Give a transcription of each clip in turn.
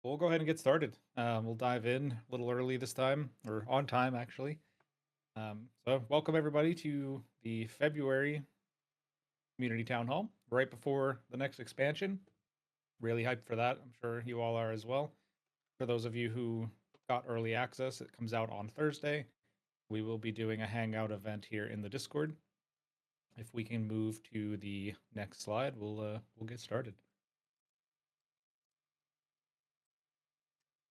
we'll go ahead and get started. We'll dive in a little early this time, or on time actually. So welcome everybody to the February Community Town Hall, right before the next expansion. Really hyped for that. I'm sure you all are as well. For those of you who got early access, it comes out on Thursday. We will be doing a hangout event here in the Discord. If we can move to the next slide, we'll get started.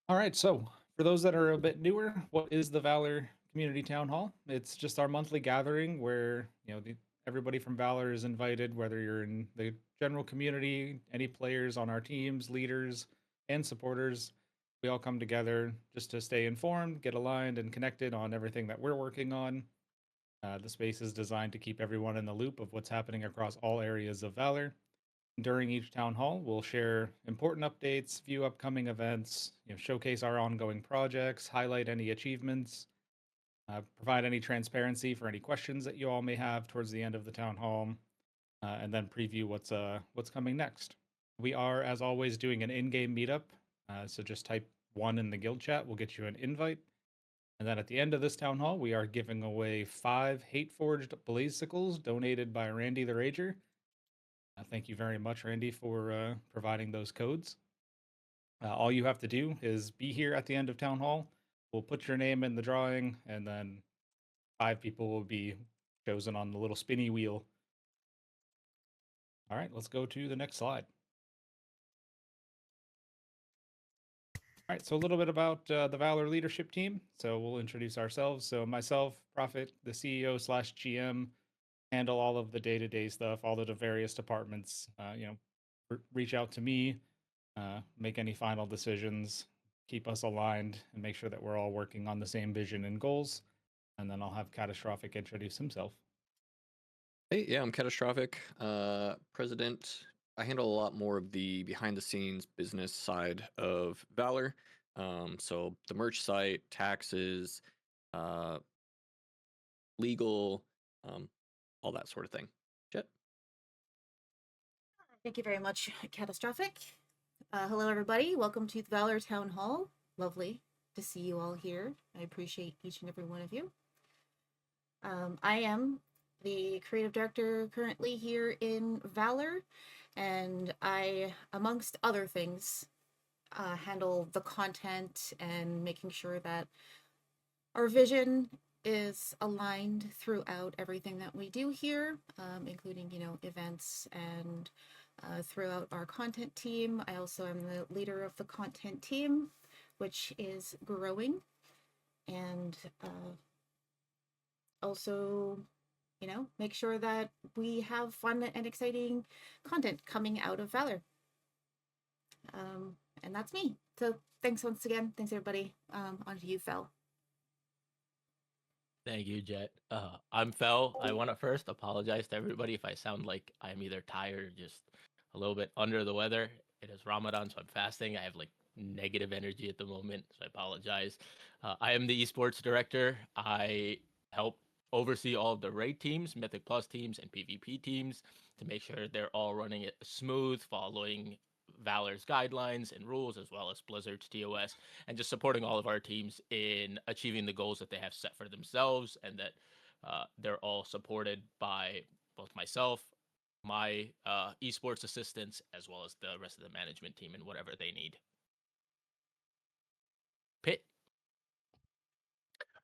All right, so for those that are a bit newer, what is the Valor Community Town Hall? It's just our monthly gathering where everybody from Valor is invited, whether you're in the general community, any players on our teams, leaders, and supporters. We all come together just to stay informed, get aligned, and connected on everything that we're working on. The space is designed to keep everyone in the loop of what's happening across all areas of Valor. During each town hall, we'll share important updates, view upcoming events, showcase our ongoing projects, highlight any achievements, provide any transparency for any questions that you all may have towards the end of the town hall, and then preview what's coming next. We are, as always, doing an in-game meetup, so just type 1 in the guild chat. We'll get you an invite. And then at the end of this town hall, we are giving away 5 hate-forged blazesicles donated by Randy the Rager. Thank you very much, Randy, for providing those codes. All you have to do is be here at the end of Town Hall. We'll put your name in the drawing, and then 5 people will be chosen on the little spinny wheel. All right, let's go to the next slide. All right, so a little bit about the Valor leadership team. So we'll introduce ourselves. So myself, Prophet, the CEO/GM, handle all of the day-to-day stuff, all the various departments. Reach out to me, make any final decisions, keep us aligned, and make sure that we're all working on the same vision and goals. And then I'll have Catastrophic introduce himself. Hey, yeah, I'm Catastrophic, president. I handle a lot more of the behind-the-scenes business side of Valor. So the merch site, taxes, legal, all that sort of thing. Jet? Thank you very much, Catastrophic. Hello, everybody. Welcome to the Valor Town Hall. Lovely to see you all here. I appreciate each and every one of you. I am the creative director currently here in Valor, and I, amongst other things, handle the content and making sure that our vision is aligned throughout everything that we do here, including, events and throughout our content team. I also am the leader of the content team, which is growing, and also, make sure that we have fun and exciting content coming out of Valor. And that's me. So thanks once again. Thanks, everybody. On to you, Fel. Thank you, Jet. I'm Fel. I want to first apologize to everybody if I sound like I'm either tired or just a little bit under the weather. It is Ramadan, so I'm fasting. I have negative energy at the moment, so I apologize. I am the esports director. I help oversee all of the raid teams, Mythic Plus teams, and PvP teams to make sure they're all running it smooth, following Valor's guidelines and rules, as well as Blizzard's TOS, and just supporting all of our teams in achieving the goals that they have set for themselves, and that they're all supported by both myself, my esports assistants, as well as the rest of the management team and whatever they need. Pitt.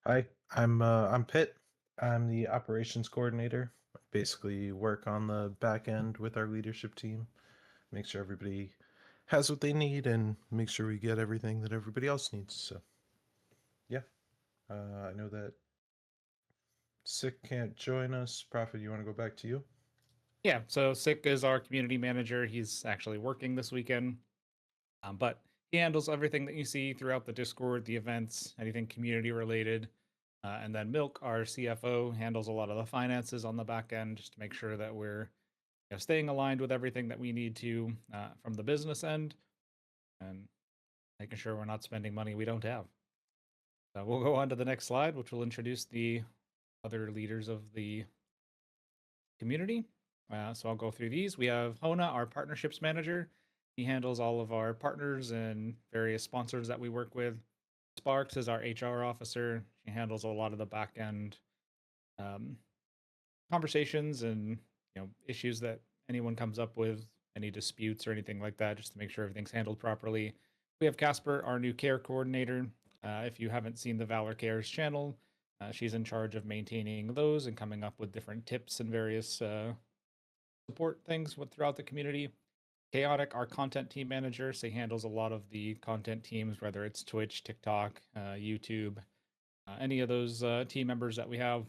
Hi, I'm Pitt. I'm the operations coordinator. Basically work on the back end with our leadership team, make sure everybody has what they need and make sure we get everything that everybody else needs. So yeah, I know that Sick can't join us. Prophet, you want to go back to you? Yeah, so Sick is our community manager. He's actually working this weekend, but he handles everything that you see throughout the Discord, the events, anything community related. And then Milk, our CFO, handles a lot of the finances on the back end just to make sure that we're staying aligned with everything that we need to from the business end and making sure we're not spending money we don't have. We'll go on to the next slide, which will introduce the other leaders of the community. So I'll go through these. We have Hona, our partnerships manager. He handles all of our partners and various sponsors that we work with. Sparks is our HR officer. She handles a lot of the back end um, conversations and issues that anyone comes up with, any disputes or anything like that, just to make sure everything's handled properly. We have Casper, our new care coordinator. If you haven't seen the Valor Cares channel, she's in charge of maintaining those and coming up with different tips and various support things throughout the community. Chaotic, our content team manager, so he handles a lot of the content teams, whether it's Twitch, TikTok, YouTube, any of those team members that we have.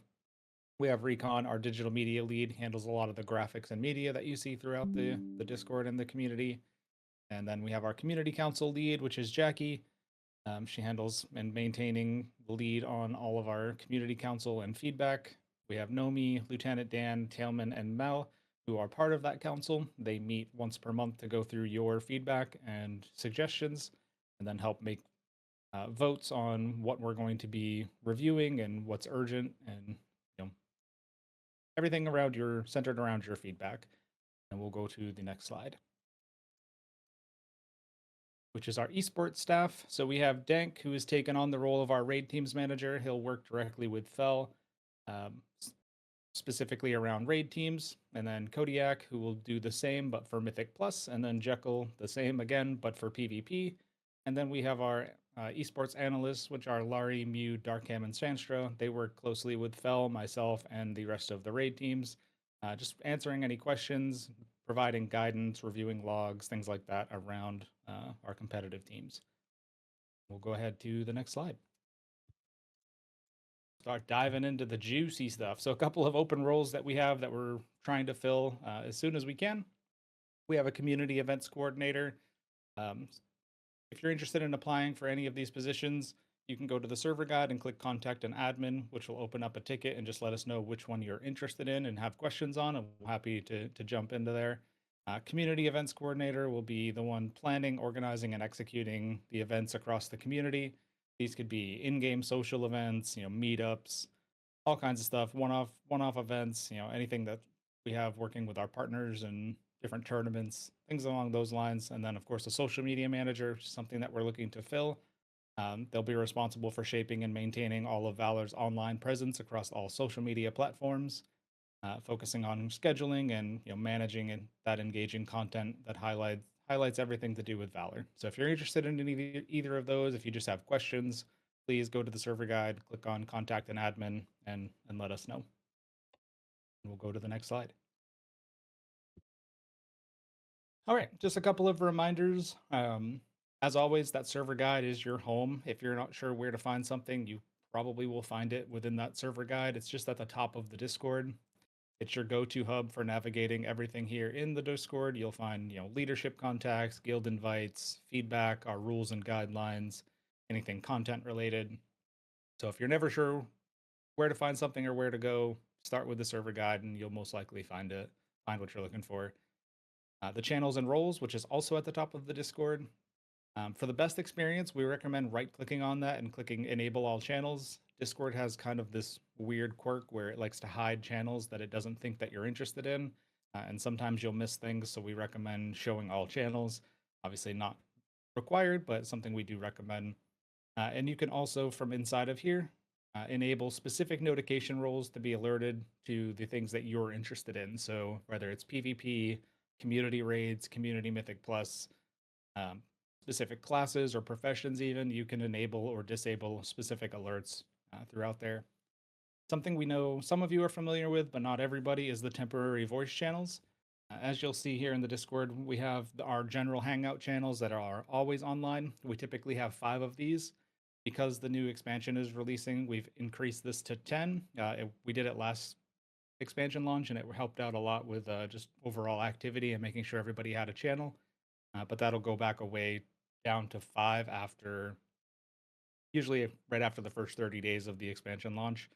We have Recon, our digital media lead, handles a lot of the graphics and media that you see throughout the Discord and the community. And then we have our community council lead, which is Jackie. She handles and maintaining the lead on all of our community council and feedback. We have Nomi, Lieutenant Dan, Tailman, and Mel, who are part of that council. They meet once per month to go through your feedback and suggestions, and then help make votes on what we're going to be reviewing and what's urgent, and everything centered around your feedback. And we'll go to the next slide, which is our esports staff. So we have Dank, who has taken on the role of our raid teams manager. He'll work directly with Fel, specifically around raid teams. And then Kodiak, who will do the same, but for Mythic Plus. And then Jekyll, the same again, but for PvP. And then we have our esports analysts, which are Lari, Mew, Darkham, and Sanstra. They work closely with Fel, myself, and the rest of the raid teams, just answering any questions, providing guidance, reviewing logs, things like that around our competitive teams. We'll go ahead to the next slide. Start diving into the juicy stuff. So a couple of open roles that we have that we're trying to fill as soon as we can. We have a community events coordinator. If you're interested in applying for any of these positions, you can go to the server guide and click contact an admin, which will open up a ticket and just let us know which one you're interested in and have questions on. I'm happy to jump into there. Community events coordinator will be the one planning, organizing, and executing the events across the community. These could be in-game social events, meetups, all kinds of stuff, one-off events, anything that we have working with our partners and different tournaments, things along those lines. And then, of course, a social media manager, something that we're looking to fill. They'll be responsible for shaping and maintaining all of Valor's online presence across all social media platforms, focusing on scheduling and managing that engaging content that highlights everything to do with Valor. So if you're interested in either of those, if you just have questions, please go to the server guide, click on contact an admin, and let us know. And we'll go to the next slide. All right, just a couple of reminders. As always, that server guide is your home. If you're not sure where to find something, you probably will find it within that server guide. It's just at the top of the Discord. It's your go-to hub for navigating everything here in the Discord. You'll find, leadership contacts, guild invites, feedback, our rules and guidelines, anything content related. So if you're never sure where to find something or where to go, start with the server guide and you'll most likely find what you're looking for. The channels and roles, which is also at the top of the Discord. For the best experience, we recommend right-clicking on that and clicking Enable All Channels. Discord has kind of this weird quirk where it likes to hide channels that it doesn't think that you're interested in, and sometimes you'll miss things, so we recommend showing all channels. Obviously not required, but something we do recommend. And you can also, from inside of here, enable specific notification roles to be alerted to the things that you're interested in. So whether it's PvP, community raids, community Mythic Plus, specific classes or professions even, you can enable or disable specific alerts throughout there. Something we know some of you are familiar with, but not everybody, is the temporary voice channels. As you'll see here in the Discord, we have our general hangout channels that are always online. We typically have 5 of these. Because the new expansion is releasing, we've increased this to 10. We did it last expansion launch, and it helped out a lot with just overall activity and making sure everybody had a channel. But that'll go back away down to 5 usually right after the first 30 days of the expansion launch.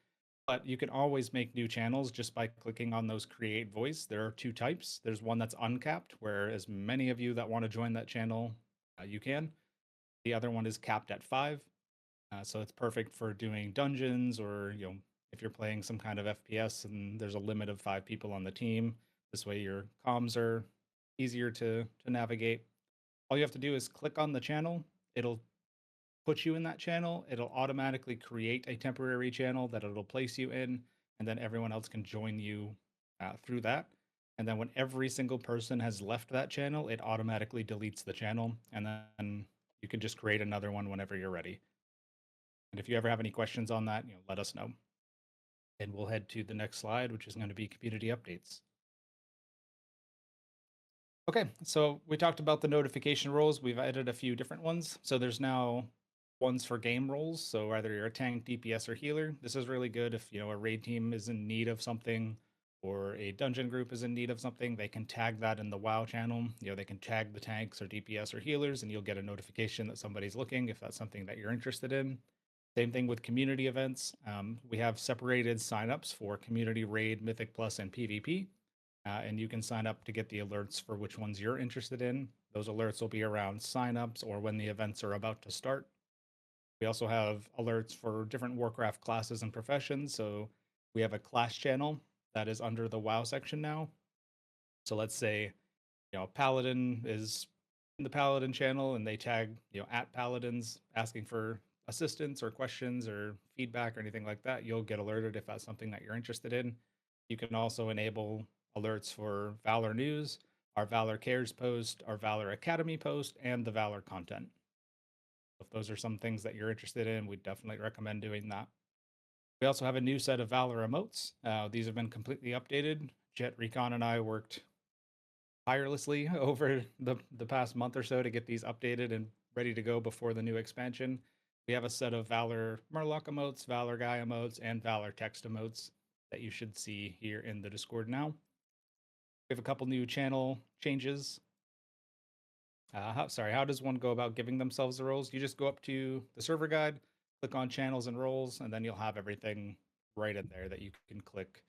But you can always make new channels just by clicking on those create voice. There are 2 types. There's one that's uncapped, where as many of you that want to join that channel, you can. The other one is capped at 5. So it's perfect for doing dungeons or, if you're playing some kind of FPS and there's a limit of 5 people on the team. This way your comms are easier to navigate. All you have to do is click on the channel. It'll put you in that channel. It'll automatically create a temporary channel that it'll place you in, and then everyone else can join you through that. And then when every single person has left that channel, it automatically deletes the channel, and then you can just create another one whenever you're ready. And if you ever have any questions on that, let us know. And we'll head to the next slide, which is going to be community updates. Okay, so we talked about the notification roles. We've added a few different ones. So there's now ones for game roles. So whether you're a tank, DPS, or healer, this is really good if a raid team is in need of something or a dungeon group is in need of something. They can tag that in the WoW channel. They can tag the tanks or DPS or healers, and you'll get a notification that somebody's looking if that's something that you're interested in. Same thing with community events. We have separated signups for community raid, Mythic Plus, and PvP. And you can sign up to get the alerts for which ones you're interested in. Those alerts will be around signups or when the events are about to start. We also have alerts for different Warcraft classes and professions. So we have a class channel that is under the WoW section now. So let's say, Paladin is in the Paladin channel and they tag, at Paladins asking for assistance or questions or feedback or anything like that. You'll get alerted if that's something that you're interested in. You can also enable alerts for Valor News, our Valor Cares post, our Valor Academy post, and the Valor content. If those are some things that you're interested in, we definitely recommend doing that. We also have a new set of Valor emotes. These have been completely updated. Jet Recon and I worked tirelessly over the past month or so to get these updated and ready to go before the new expansion. We have a set of Valor Murloc emotes, Valor Guy emotes, and Valor text emotes that you should see here in the Discord now. We have a couple new channel changes. How does one go about giving themselves the roles? You just go up to the server guide, click on channels and roles, and then you'll have everything right in there that you can click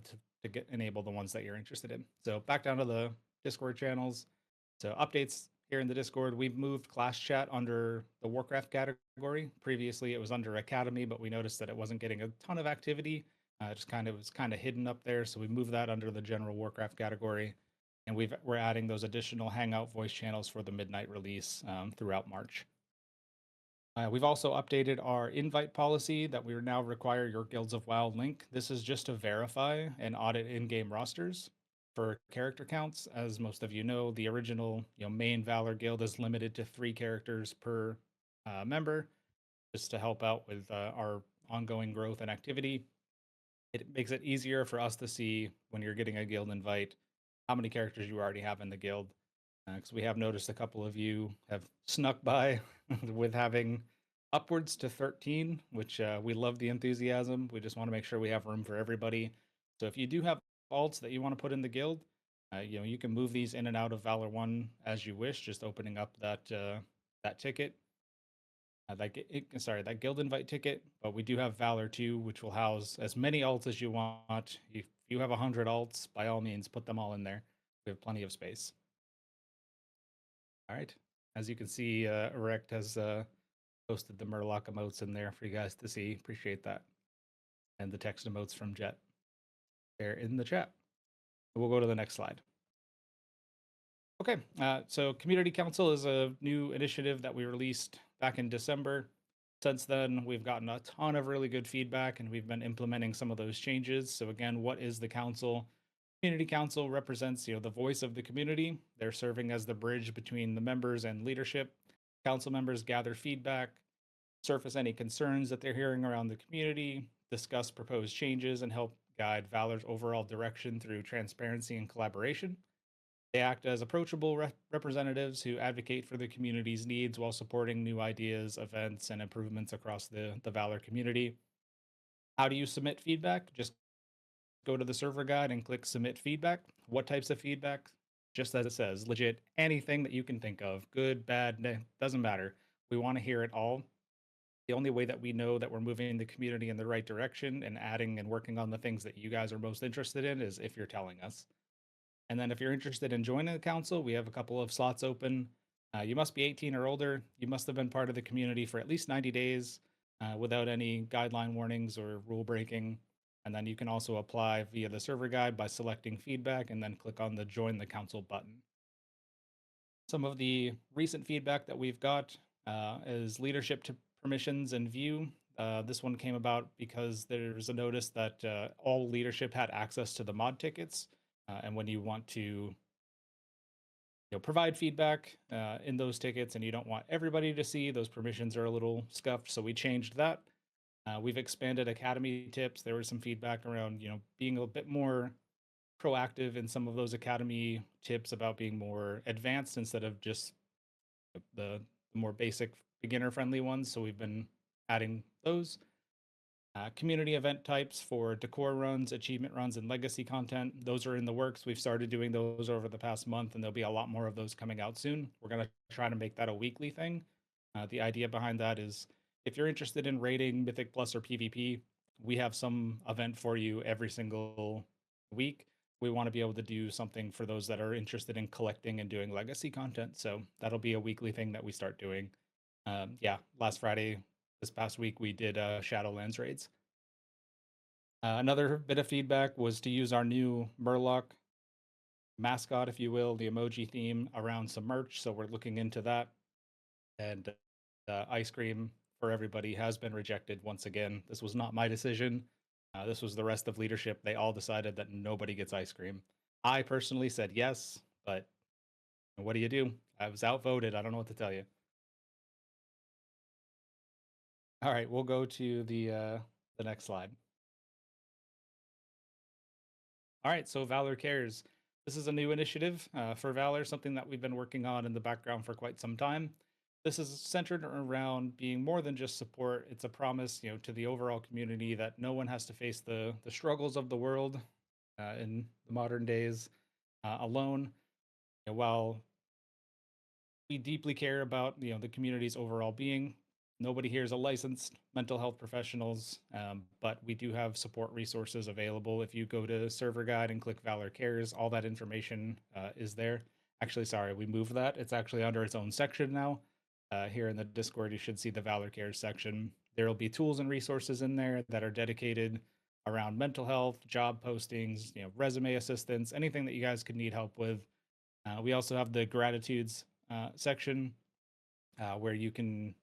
to enable the ones that you're interested in. So back down to the Discord channels. So updates here in the Discord, we've moved class chat under the Warcraft category. Previously, it was under Academy, but we noticed that it wasn't getting a ton of activity. It was kind of hidden up there, so we moved that under the general Warcraft category, and we're adding those additional Hangout voice channels for the midnight release throughout March. We've also updated our invite policy that we now require your Guilds of WoW link. This is just to verify and audit in-game rosters for character counts. As most of you know, the original main Valor guild is limited to 3 characters per member, just to help out with our ongoing growth and activity. It makes it easier for us to see when you're getting a guild invite how many characters you already have in the guild. Because we have noticed a couple of you have snuck by with having upwards to 13, which we love the enthusiasm. We just want to make sure we have room for everybody. So if you do have alts that you want to put in the guild, you can move these in and out of Valor 1 as you wish, just opening up that ticket. That guild invite ticket, but we do have Valor 2, which will house as many alts as you want. If you have 100 alts, by all means, put them all in there. We have plenty of space. All right. As you can see, Erect has posted the Murloc emotes in there for you guys to see. Appreciate that. And the text emotes from Jet there in the chat. We'll go to the next slide. Okay, so Community Council is a new initiative that we released back in December. Since then, we've gotten a ton of really good feedback and we've been implementing some of those changes. So again, what is the council? Community Council represents, the voice of the community. They're serving as the bridge between the members and leadership. Council members gather feedback, surface any concerns that they're hearing around the community, discuss proposed changes, and help guide Valor's overall direction through transparency and collaboration. They act as approachable representatives who advocate for the community's needs while supporting new ideas, events, and improvements across the Valor community. How do you submit feedback? Just go to the server guide and click submit feedback. What types of feedback? Just as it says, legit anything that you can think of, good, bad, doesn't matter. We want to hear it all. The only way that we know that we're moving the community in the right direction and adding and working on the things that you guys are most interested in is if you're telling us. And then if you're interested in joining the council, we have a couple of slots open. You must be 18 or older. You must have been part of the community for at least 90 days without any guideline warnings or rule breaking. And then you can also apply via the server guide by selecting feedback and then click on the join the council button. Some of the recent feedback that we've got is leadership to permissions and view. This one came about because there's a notice that all leadership had access to the mod tickets, and when you want to provide feedback in those tickets and you don't want everybody to see, those permissions are a little scuffed, so we changed that. We've expanded academy tips. There was some feedback around being a bit more proactive in some of those academy tips about being more advanced instead of just the more basic beginner friendly ones, so we've been adding those. Community event types for decor runs, achievement runs, and legacy content. Those are in the works. We've started doing those over the past month, and there'll be a lot more of those coming out soon. We're going to try to make that a weekly thing. The idea behind that is if you're interested in raiding Mythic Plus or PvP, we have some event for you every single week. We want to be able to do something for those that are interested in collecting and doing legacy content. So that'll be a weekly thing that we start doing. Yeah, last Friday, this past week, we did Shadowlands raids. Another bit of feedback was to use our new Murloc mascot, if you will, the emoji theme around some merch. So we're looking into that. And ice cream for everybody has been rejected once again. This was not my decision. This was the rest of leadership. They all decided that nobody gets ice cream. I personally said yes, but what do you do? I was outvoted. I don't know what to tell you. All right, we'll go to the next slide. All right, so Valor Cares. This is a new initiative for Valor, something that we've been working on in the background for quite some time. This is centered around being more than just support. It's a promise, to the overall community that no one has to face the struggles of the world in the modern days alone. While we deeply care about the community's overall being, nobody here is a licensed mental health professionals, but we do have support resources available. If you go to server guide and click Valor Cares, all that information is there. Actually, sorry, we moved that. It's actually under its own section now. Here in the Discord, you should see the Valor Cares section. There will be tools and resources in there that are dedicated around mental health, job postings, resume assistance, anything that you guys could need help with. We also have the gratitudes section where you can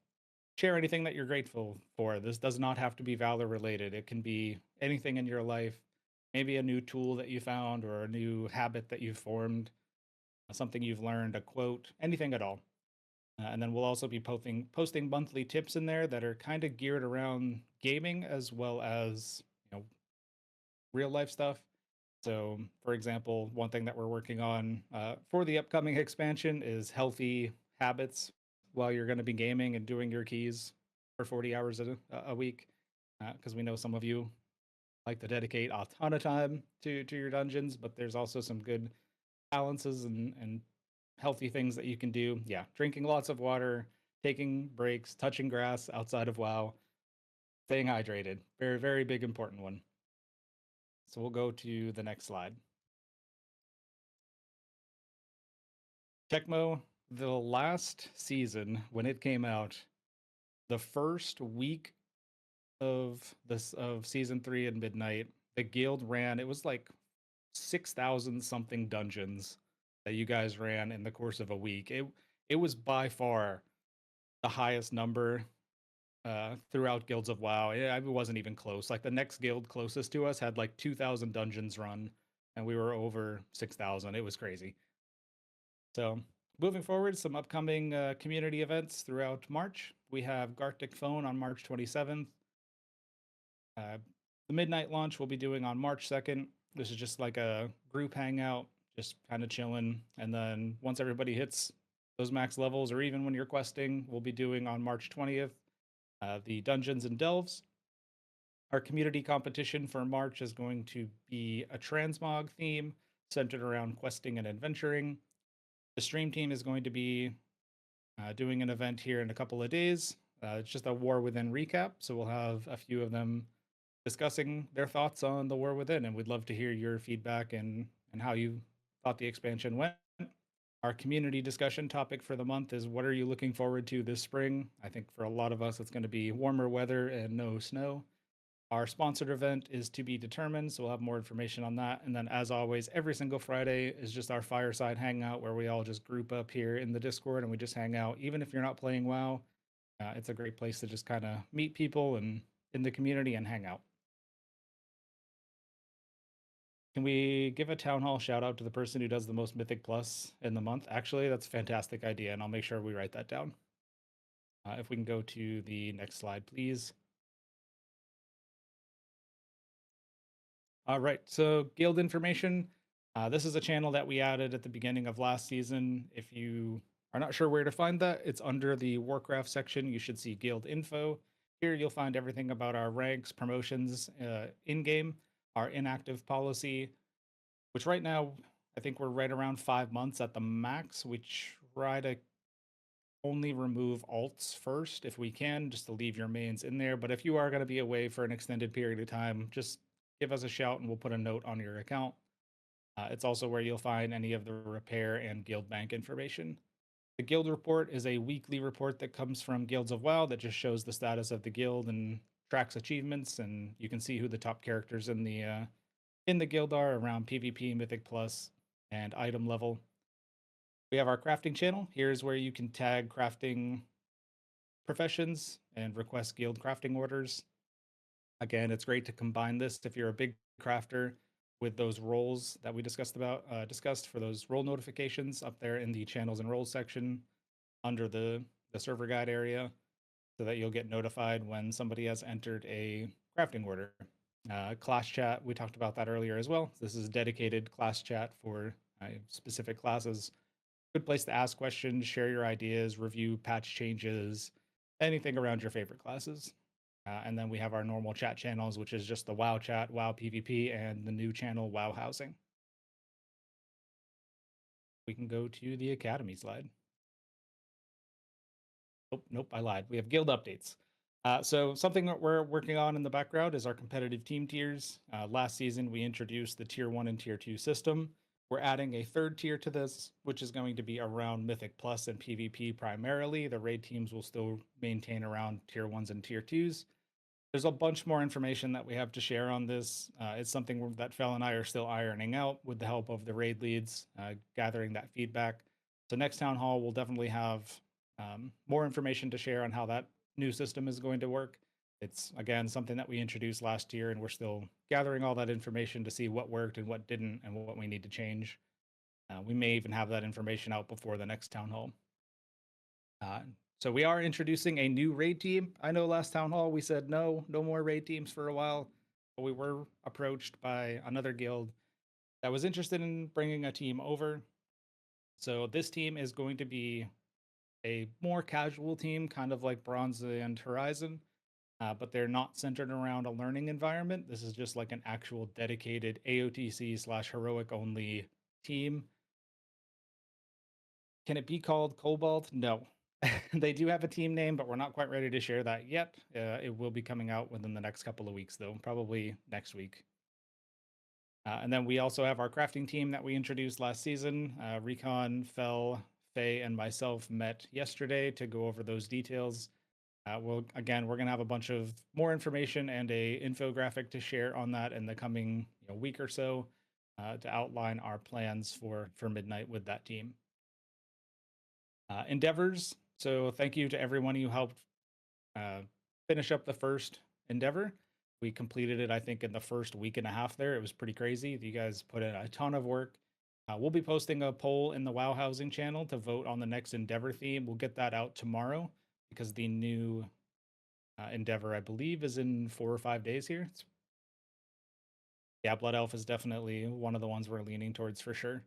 share anything that you're grateful for. This does not have to be Valor related. It can be anything in your life, maybe a new tool that you found or a new habit that you've formed, something you've learned, a quote, anything at all. And then we'll also be posting monthly tips in there that are kind of geared around gaming as well as real life stuff. So, for example, one thing that we're working on for the upcoming expansion is healthy habits while you're going to be gaming and doing your keys for 40 hours a week. Because we know some of you like to dedicate a ton of time to your dungeons, but there's also some good balances and healthy things that you can do. Yeah, drinking lots of water, taking breaks, touching grass outside of WoW, staying hydrated. Very, very big, important one. So we'll go to the next slide. Tecmo, the last season when it came out, the first week of season 3 at midnight, the guild ran, it was like 6,000 something dungeons that you guys ran in the course of a week. It was by far the highest number throughout guilds of WoW. It wasn't even close. Like the next guild closest to us had like 2,000 dungeons run, and we were over 6,000. It was crazy. So moving forward, some upcoming community events throughout March. We have Gartic Phone on March 27th. The midnight launch we'll be doing on March 2nd. This is just like a group hangout, just kind of chilling. And then once everybody hits those max levels, or even when you're questing, we'll be doing on March 20th the Dungeons and Delves. Our community competition for March is going to be a transmog theme centered around questing and adventuring. The stream team is going to be doing an event here in a couple of days. It's just a War Within recap, so we'll have a few of them discussing their thoughts on the War Within, and we'd love to hear your feedback and how you thought the expansion went. Our community discussion topic for the month is what are you looking forward to this spring? I think for a lot of us, it's going to be warmer weather and no snow. Our sponsored event is to be determined, so we'll have more information on that. And then, as always, every single Friday is just our fireside hangout where we all just group up here in the Discord and we just hang out. Even if you're not playing WoW, it's a great place to just kind of meet people and in the community and hang out. Can we give a town hall shout out to the person who does the most Mythic Plus in the month? Actually, that's a fantastic idea, and I'll make sure we write that down. If we can go to the next slide, please. All right, so guild information. This is a channel that we added at the beginning of last season. If you are not sure where to find that, it's under the Warcraft section. You should see guild info. Here you'll find everything about our ranks, promotions in-game, our inactive policy, which right now, I think we're right around 5 months at the max. We try to only remove alts first if we can, just to leave your mains in there. But if you are going to be away for an extended period of time, just give us a shout and we'll put a note on your account. It's also where you'll find any of the repair and guild bank information. The guild report is a weekly report that comes from Guilds of WoW that just shows the status of the guild and tracks achievements, and you can see who the top characters in the guild are around PvP, Mythic Plus, and item level. We have our crafting channel. Here's where you can tag crafting professions and request guild crafting orders. Again, it's great to combine this if you're a big crafter with those roles that we discussed for those role notifications up there in the channels and roles section under the server guide area, so that you'll get notified when somebody has entered a crafting order. Class chat, we talked about that earlier as well. This is a dedicated class chat for specific classes. Good place to ask questions, share your ideas, review patch changes, anything around your favorite classes. And then we have our normal chat channels, which is just the WoW chat, WoW PvP, and the new channel, WoW Housing. We can go to the Academy slide. Nope, I lied. We have guild updates. So something that we're working on in the background is our competitive team tiers. Last season, we introduced the tier 1 and tier 2 system. We're adding a third tier to this, which is going to be around Mythic Plus and PvP primarily. The raid teams will still maintain around tier 1s and tier 2s. There's a bunch more information that we have to share on this. It's something that Fel and I are still ironing out with the help of the raid leads, gathering that feedback. So next town hall, we'll definitely have more information to share on how that new system is going to work. It's, again, something that we introduced last year, and we're still gathering all that information to see what worked and what didn't and what we need to change. We may even have that information out before the next town hall. So we are introducing a new raid team. I know last town hall we said no more raid teams for a while, but we were approached by another guild that was interested in bringing a team over. So this team is going to be a more casual team, kind of like Bronze and Horizon, but they're not centered around a learning environment. This is just like an actual dedicated AOTC/heroic only team. Can it be called Cobalt? No. They do have a team name, but we're not quite ready to share that yet. It will be coming out within the next couple of weeks, though, probably next week. And then we also have our crafting team that we introduced last season. Recon, Fel, Faye, and myself met yesterday to go over those details. We're going to have a bunch of more information and a infographic to share on that in the coming week or so to outline our plans for Midnight with that team. Endeavors. So thank you to everyone who helped finish up the first endeavor. We completed it, I think, in the first week and a half there. It was pretty crazy. You guys put in a ton of work. We'll be posting a poll in the WoW Housing channel to vote on the next endeavor theme. We'll get that out tomorrow because the new endeavor, I believe, is in 4 or 5 days here. Yeah, Blood Elf is definitely one of the ones we're leaning towards for sure.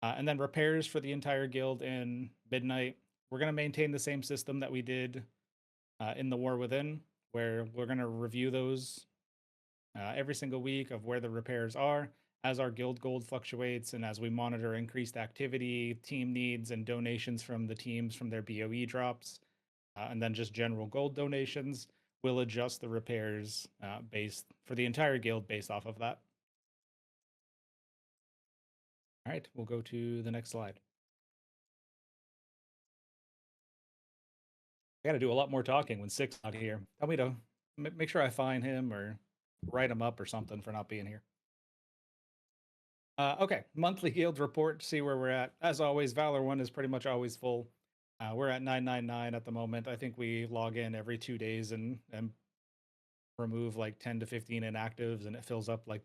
And then repairs for the entire guild in Midnight. We're going to maintain the same system that we did in the War Within, where we're going to review those every single week of where the repairs are as our guild gold fluctuates and as we monitor increased activity, team needs, and donations from the teams from their BOE drops, and then just general gold donations. We'll adjust the repairs based for the entire guild based off of that. All right, we'll go to the next slide. I got to do a lot more talking when Six out here. Tell me to make sure I find him or write him up or something for not being here. Okay, monthly guild report to see where we're at. As always, Valor 1 is pretty much always full. We're at 999 at the moment. I think we log in every 2 days and remove like 10 to 15 inactives, and it fills up like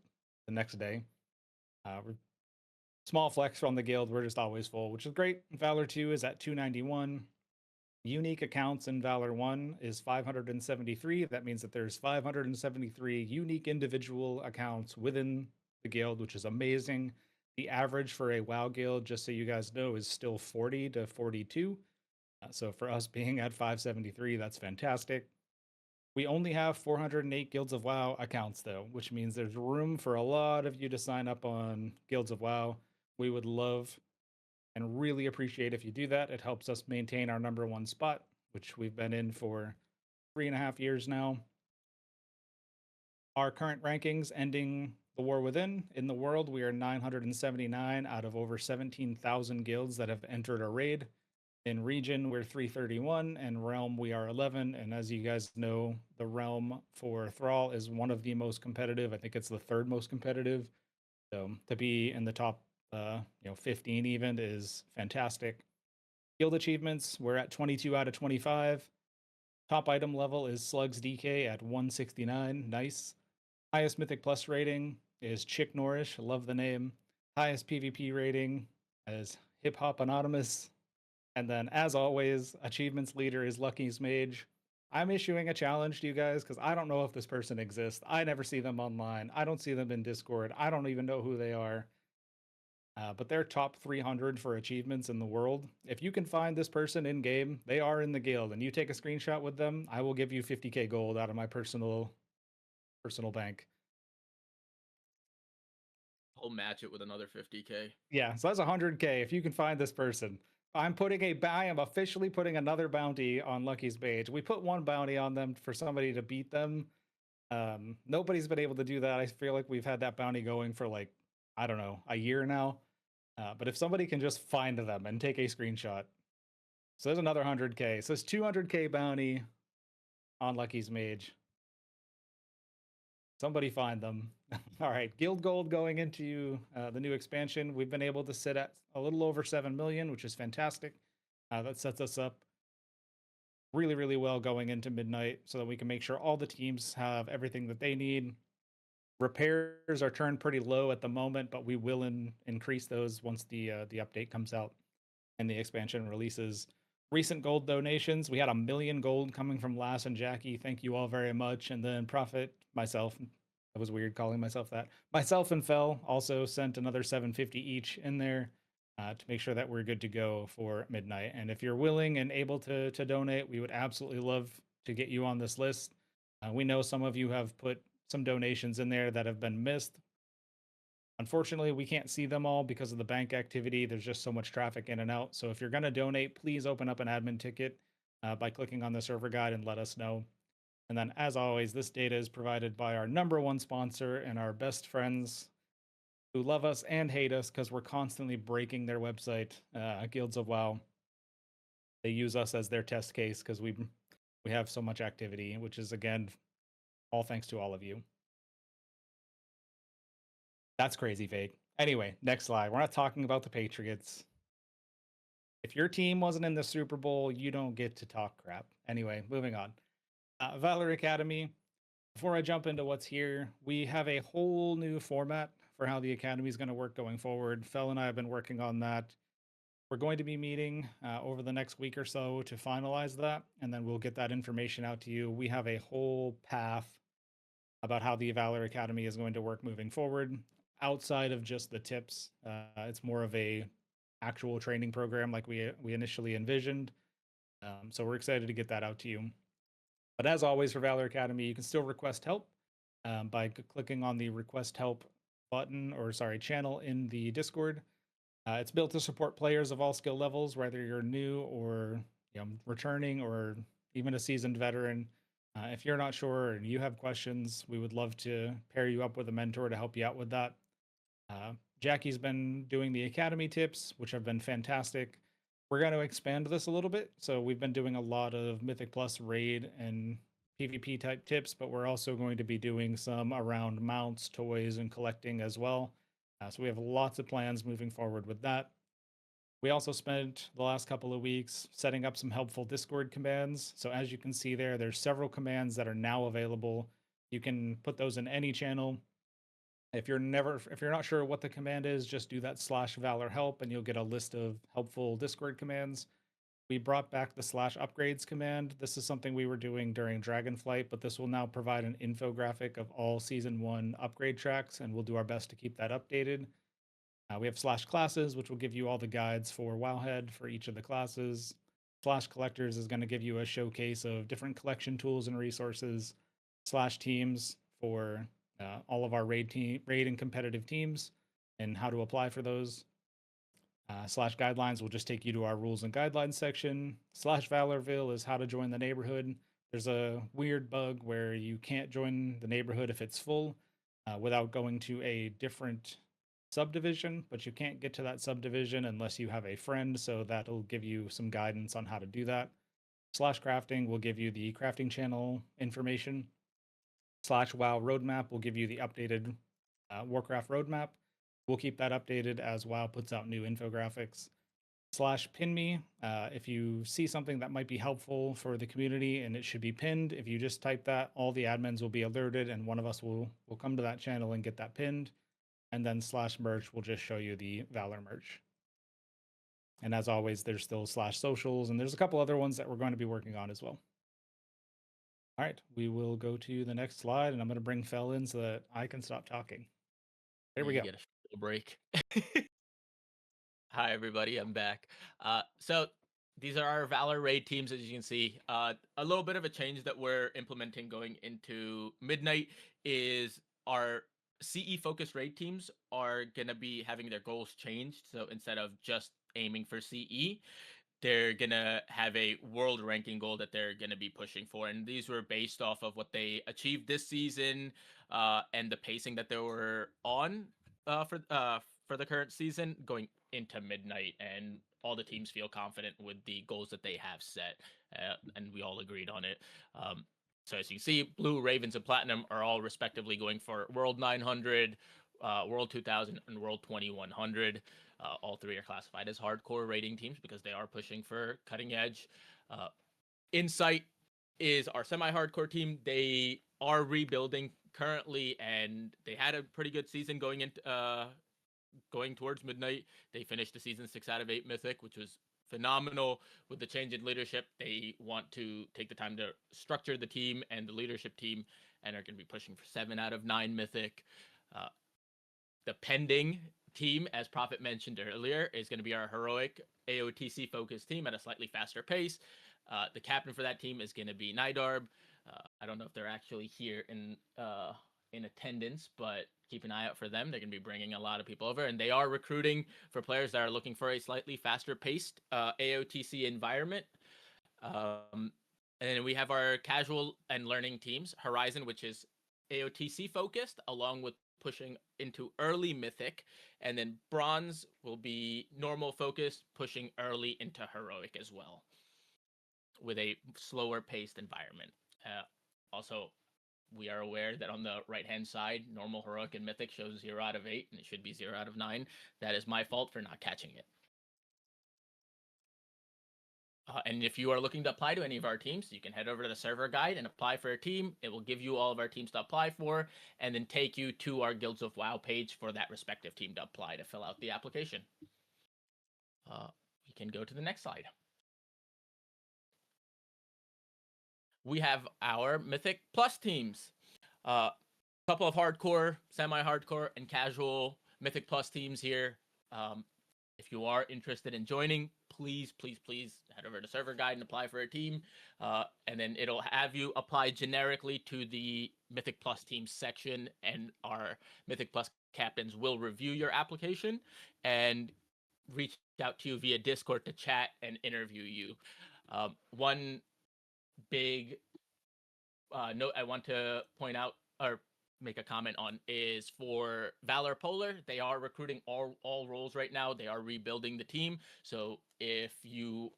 the next day. Small flex from the guild. We're just always full, which is great. Valor 2 is at 291. Unique accounts in Valor 1 is 573. That means that there's 573 unique individual accounts within the guild, which is amazing. The average for a WoW guild, just so you guys know, is still 40 to 42. So for us being at 573, that's fantastic. We only have 408 Guilds of WoW accounts, though, which means there's room for a lot of you to sign up on Guilds of WoW. We would love and really appreciate if you do that. It helps us maintain our #1 spot, which we've been in for 3.5 years now. Our current rankings ending the War Within. In the world, we are 979 out of over 17,000 guilds that have entered a raid. In region, we're 331, and realm, we are 11. And as you guys know, the realm for Thrall is one of the most competitive. I think it's the 3rd most competitive. So to be in the top 15 even is fantastic. Guild achievements, we're at 22 out of 25. Top item level is Slugs DK at 169. Nice. Highest Mythic Plus rating is Chick Norish. Love the name. Highest PvP rating is Hip Hop Anonymous. And then, as always, achievements leader is Lucky's Mage. I'm issuing a challenge to you guys because I don't know if this person exists. I never see them online. I don't see them in Discord. I don't even know who they are. But they're top 300 for achievements in the world. If you can find this person in game, they are in the guild, and you take a screenshot with them, I will give you 50k gold out of my personal bank. I'll match it with another 50k. Yeah, so that's 100k if you can find this person. I am officially putting another bounty on Lucky's Mage. We put one bounty on them for somebody to beat them. Nobody's been able to do that. I feel like we've had that bounty going for like, I don't know, a year now. But if somebody can just find them and take a screenshot. So there's another 100k. So it's 200k bounty on Lucky's Mage. Somebody find them. All right, guild gold going into the new expansion. We've been able to sit at a little over 7 million, which is fantastic. That sets us up really, really well going into midnight so that we can make sure all the teams have everything that they need. Repairs are turned pretty low at the moment, but we will increase those once the update comes out and the expansion releases. Recent gold donations, we had 1 million gold coming from Lass and Jackie. Thank you all very much. And then Prophet, myself, that was weird calling myself that. Myself and Fel also sent another 750 each in there to make sure that we're good to go for midnight. And if you're willing and able to donate, we would absolutely love to get you on this list. We know some of you have put some donations in there that have been missed. Unfortunately, we can't see them all because of the bank activity. There's just so much traffic in and out. So if you're going to donate, please open up an admin ticket by clicking on the server guide and let us know. And then, as always, this data is provided by our #1 sponsor and our best friends who love us and hate us because we're constantly breaking their website, Guilds of WoW. They use us as their test case because we have so much activity, which is, again, all thanks to all of you. That's crazy fake. Anyway, next slide. We're not talking about the Patriots. If your team wasn't in the Super Bowl, you don't get to talk crap. Anyway, moving on. Valor Academy. Before I jump into what's here, we have a whole new format for how the Academy is going to work going forward. Fel and I have been working on that. We're going to be meeting over the next week or so to finalize that, and then we'll get that information out to you. We have a whole path about how the Valor Academy is going to work moving forward outside of just the tips. It's more of a actual training program like we initially envisioned. So we're excited to get that out to you. But as always for Valor Academy, you can still request help by clicking on the request help button channel in the Discord. It's built to support players of all skill levels, whether you're new or returning or even a seasoned veteran. If you're not sure and you have questions, we would love to pair you up with a mentor to help you out with that. Jackie's been doing the Academy tips, which have been fantastic. We're going to expand this a little bit. So we've been doing a lot of Mythic Plus raid and PvP type tips, but we're also going to be doing some around mounts, toys, and collecting as well. So we have lots of plans moving forward with that. We also spent the last couple of weeks setting up some helpful Discord commands. So as you can see there, there's several commands that are now available. You can put those in any channel. If you're not sure what the command is, just do that /valor help and you'll get a list of helpful Discord commands. We brought back the /upgrades command. This is something we were doing during Dragonflight, but this will now provide an infographic of all Season 1 upgrade tracks, and we'll do our best to keep that updated. We have /classes, which will give you all the guides for Wowhead for each of the classes. /collectors is going to give you a showcase of different collection tools and resources. /teams for all of our raid and competitive teams and how to apply for those. /guidelines will just take you to our rules and guidelines section. /Valorville is how to join the neighborhood. There's a weird bug where you can't join the neighborhood if it's full without going to a different subdivision, but you can't get to that subdivision unless you have a friend, so that'll give you some guidance on how to do that. /crafting will give you the crafting channel information. /WoW roadmap will give you the updated Warcraft roadmap. We'll keep that updated as WoW puts out new infographics. /pin me, if you see something that might be helpful for the community and it should be pinned, if you just type that, all the admins will be alerted and one of us will come to that channel and get that pinned. And then /merch will just show you the Valor merch. And as always, there's still /socials, and there's a couple other ones that we're going to be working on as well. All right, we will go to the next slide, and I'm going to bring Fel in so that I can stop talking. There we go. Get a break. Hi, everybody. I'm back. So these are our Valor raid teams, as you can see. A little bit of a change that we're implementing going into Midnight is our CE-focused raid teams are going to be having their goals changed. So instead of just aiming for CE, they're going to have a world ranking goal that they're going to be pushing for. And these were based off of what they achieved this season and the pacing that they were on for the current season going into Midnight. And all the teams feel confident with the goals that they have set. And we all agreed on it. So as you can see, Blue, Ravens, and Platinum are all respectively going for World 900, World 2000, and World 2100. All three are classified as hardcore rating teams because they are pushing for cutting edge. Insight is our semi-hardcore team. They are rebuilding currently, and they had a pretty good season going towards Midnight. They finished the season 6 out of 8 Mythic, which was phenomenal. With the change in leadership, they want to take the time to structure the team and the leadership team and are going to be pushing for 7 out of 9 Mythic. The pending team, as Prophet mentioned earlier, is going to be our heroic AOTC focused team at a slightly faster pace. The captain for that team is going to be Nidarb. I don't know if they're actually here in attendance, but keep an eye out for them. They're going to be bringing a lot of people over, and they are recruiting for players that are looking for a slightly faster paced AOTC environment. And we have our casual and learning teams, Horizon, which is AOTC focused, along with pushing into early Mythic, and then Bronze will be normal focused, pushing early into Heroic as well, with a slower paced environment. Also, we are aware that on the right-hand side, normal, heroic, and mythic shows 0 out of 8, and it should be 0 out of 9. That is my fault for not catching it. And if you are looking to apply to any of our teams, you can head over to the server guide and apply for a team. It will give you all of our teams to apply for, and then take you to our Guilds of WoW page for that respective team to apply to fill out the application. We can go to the next slide. We have our Mythic Plus teams. A couple of hardcore, semi-hardcore, and casual Mythic Plus teams here. If you are interested in joining, please head over to Server Guide and apply for a team. And then it'll have you apply generically to the Mythic Plus team section, and our Mythic Plus captains will review your application and reach out to you via Discord to chat and interview you. One big note I want to point out or make a comment on is for Valor Polar. They are recruiting all roles right now. They are rebuilding the team. So if you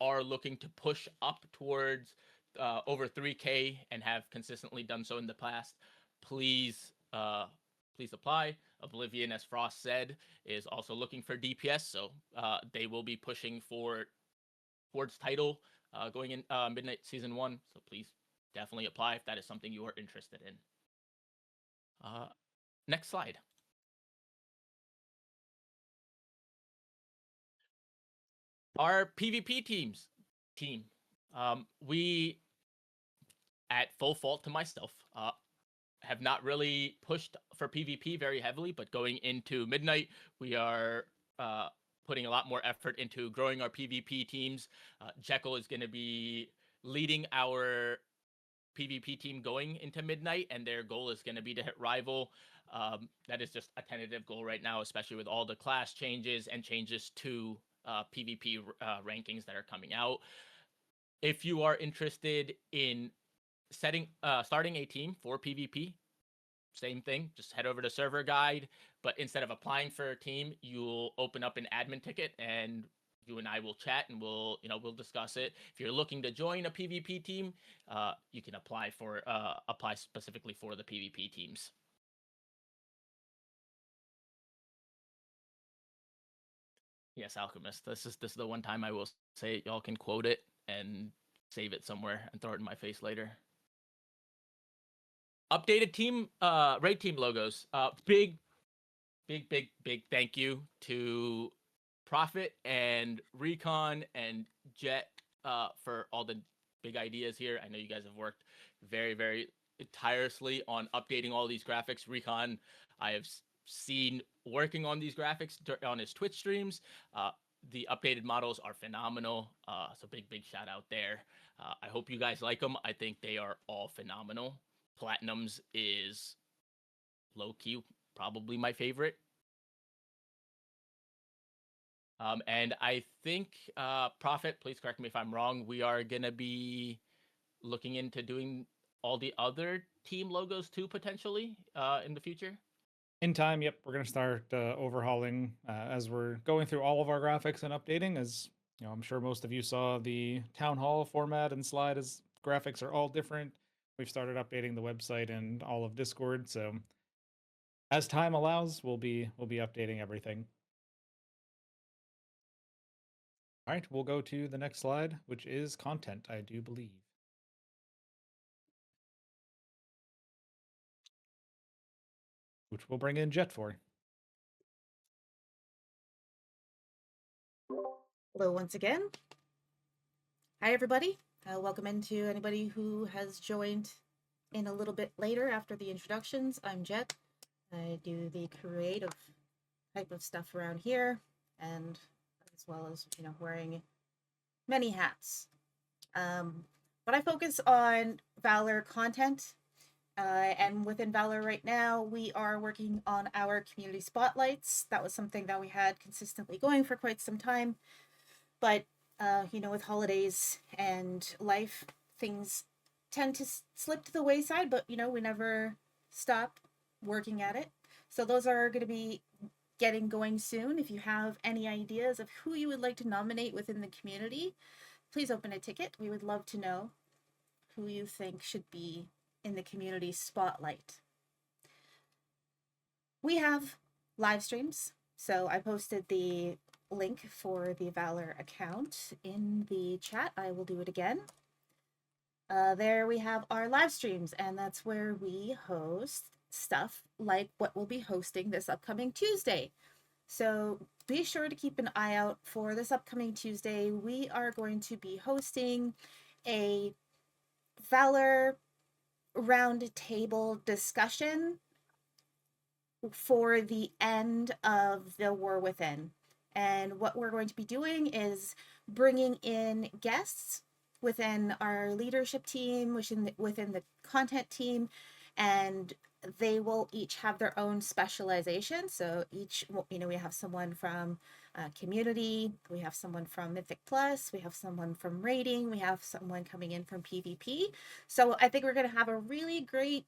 are looking to push up towards over 3K and have consistently done so in the past, please please apply. Oblivion, as Frost said, is also looking for DPS, so they will be pushing towards title going in Midnight Season 1. So please definitely apply if that is something you are interested in. Next slide. Our PvP team. We, at full fault to myself, have not really pushed for PvP very heavily, but going into Midnight, we are putting a lot more effort into growing our PvP teams. Jekyll is going to be leading our PvP team going into Midnight, and their goal is going to be to hit Rival. That is just a tentative goal right now, especially with all the class changes and changes to PvP rankings that are coming out. If you are interested in starting a team for PvP, same thing, just head over to server guide, but instead of applying for a team, you'll open up an admin ticket and you and I will chat and we'll discuss it. If you're looking to join a PvP team, you can apply specifically for the PvP teams. Yes, Alchemist. This is the one time I will say it. Y'all can quote it and save it somewhere and throw it in my face later. Updated team, raid team logos. Big thank you to Prophet and Recon and Jet for all the big ideas here. I know you guys have worked very tirelessly on updating all these graphics. Recon, I have seen working on these graphics on his Twitch streams. The updated models are phenomenal. So big shout out there. I hope you guys like them. I think they are all phenomenal. Platinums is low-key probably my favorite. And I think, Prophet, please correct me if I'm wrong, we are going to be looking into doing all the other team logos too, potentially, in the future? In time, yep, we're going to start overhauling as we're going through all of our graphics and updating. As you know, I'm sure most of you saw the town hall format and slide as graphics are all different. We've started updating the website and all of Discord, so as time allows, we'll be updating everything. All right, we'll go to the next slide, which is content, I do believe. Which we'll bring in Jet for. Hello once again. Hi everybody. Welcome into anybody who has joined in a little bit later after the introductions. I'm Jet. I do the creative type of stuff around here, and as well as, you know, wearing many hats. But I focus on Valor content, and within Valor right now, we are working on our community spotlights. That was something that we had consistently going for quite some time, but you know, with holidays and life, things tend to slip to the wayside, but you know, we never stop working at it. So those are going to be getting going soon. If you have any ideas of who you would like to nominate within the community, please open a ticket. We would love to know who you think should be in the community spotlight. We have live streams. So I posted the link for the Valor account in the chat. I will do it again. There we have our live streams, and that's where we host stuff like what we'll be hosting this upcoming Tuesday. So be sure to keep an eye out for this upcoming Tuesday. We are going to be hosting a Valor roundtable discussion for the end of the War Within. And what we're going to be doing is bringing in guests within our leadership team, within the content team, and they will each have their own specialization. So each, you know, we have someone from community, we have someone from Mythic Plus, we have someone from raiding, we have someone coming in from PvP. So I think we're going to have a really great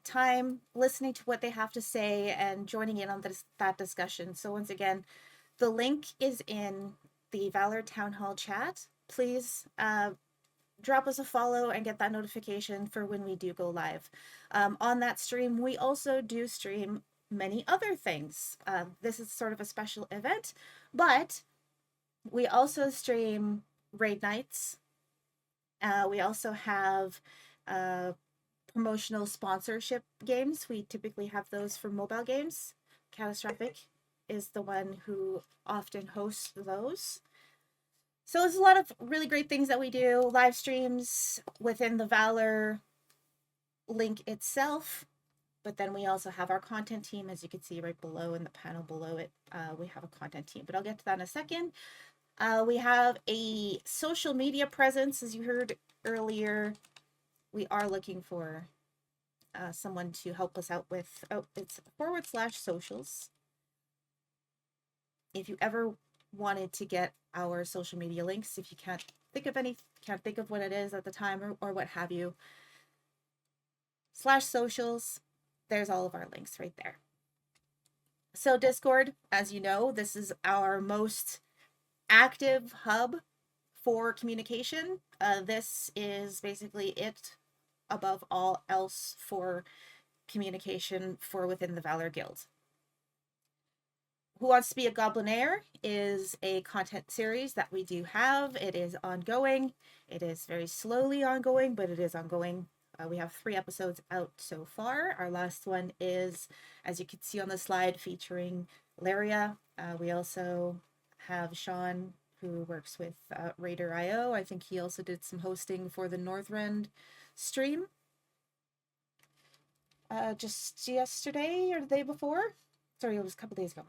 time listening to what they have to say and joining in on that discussion. So once again, the link is in the Valor Town Hall chat. Please drop us a follow and get that notification for when we do go live. On that stream, we also do stream many other things. This is sort of a special event, but we also stream raid nights. We also have promotional sponsorship games. We typically have those for mobile games. Catastrophic is the one who often hosts those. So there's a lot of really great things that we do. Live streams within the Valor link itself. But then we also have our content team, as you can see right below in the panel below it. We have a content team, but I'll get to that in a second. We have a social media presence, as you heard earlier. We are looking for someone to help us out with, it's /socials. If you ever wanted to get our social media links, if you can't think of what it is at the time or what have you, /socials, there's all of our links right there. So Discord, as you know, this is our most active hub for communication. This is basically it above all else for communication for within the Valor Guild. Who Wants to Be a Goblinaire is a content series that we do have. It is ongoing. It is very slowly ongoing, but it is ongoing. We have 3 episodes out so far. Our last one is, as you can see on the slide, featuring Laria. We also have Sean, who works with Raider.io. I think he also did some hosting for the Northrend stream. Just yesterday or the day before. Sorry, it was a couple days ago.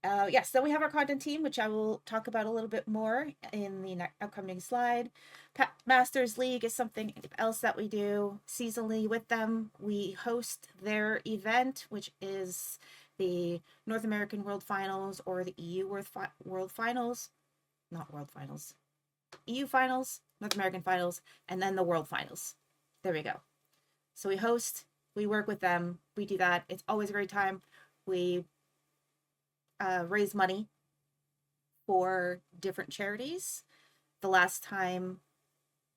Yes, then we have our content team, which I will talk about a little bit more in the upcoming slide. Masters League is something else that we do seasonally with them. We host their event, which is the North American World Finals or the EU World Finals. Not World Finals. EU Finals, North American Finals, and then the World Finals. There we go. So we host, we work with them, we do that. It's always a great time. We raise money for different charities. The last time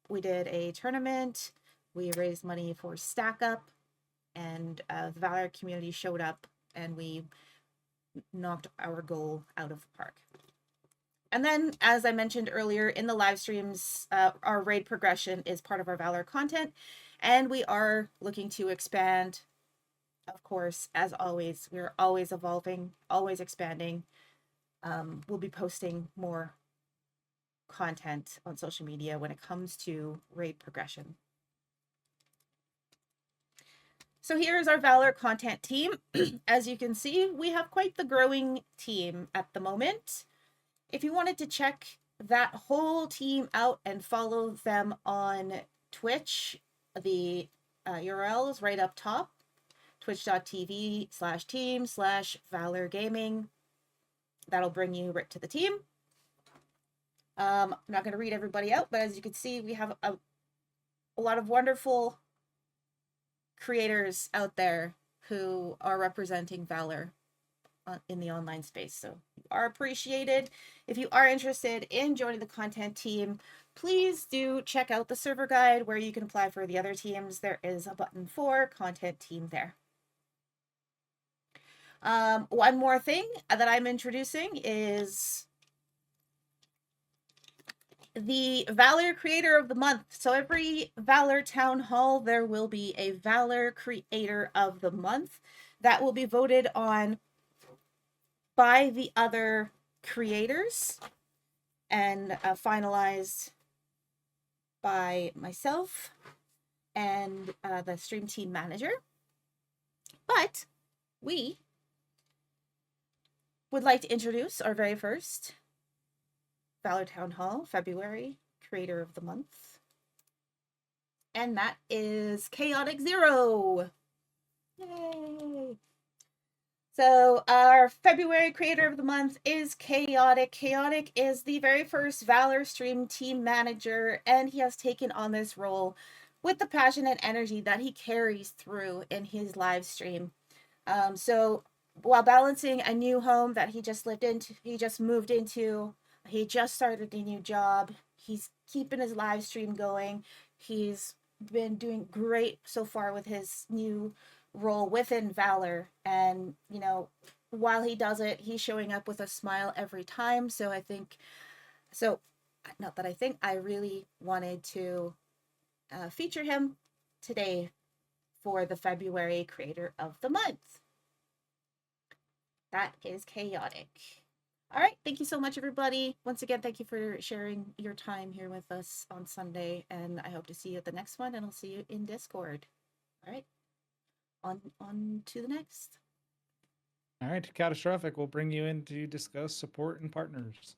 we did a tournament, we raised money for Stack Up, and the Valor community showed up and we knocked our goal out of the park. And then, as I mentioned earlier, in the live streams, our raid progression is part of our Valor content, and we are looking to expand. Of course, as always, we're always evolving, always expanding. We'll be posting more content on social media when it comes to raid progression. So here's our Valor content team. As you can see, we have quite the growing team at the moment. If you wanted to check that whole team out and follow them on Twitch, the URL is right up top. twitch.tv/team/Valor Gaming. That'll bring you right to the team. I'm not going to read everybody out, but as you can see, we have a lot of wonderful creators out there who are representing Valor in the online space. So you are appreciated. If you are interested in joining the content team, please do check out the server guide where you can apply for the other teams. There is a button for content team there. One more thing that I'm introducing is the Valor Creator of the Month. So every Valor Town Hall, there will be a Valor Creator of the Month that will be voted on by the other creators and finalized by myself and the stream team manager. But we would like to introduce our very first Valor Town Hall February Creator of the Month. And that is Chaotic Zero. Yay! So our February Creator of the Month is Chaotic. Chaotic is the very first Valor stream team manager, and he has taken on this role with the passion and energy that he carries through in his live stream. So while balancing a new home that he just moved into, he just started a new job, he's keeping his live stream going. He's been doing great so far with his new role within Valor. And, you know, while he does it, he's showing up with a smile every time. So I think, so not that I think, I really wanted to feature him today for the February Creator of the Month. That is chaotic. All right. Thank you so much, everybody. Once again, thank you for sharing your time here with us on Sunday. And I hope to see you at the next one, and I'll see you in Discord. All right. On to the next. All right, Catastrophic will bring you in to discuss support and partners.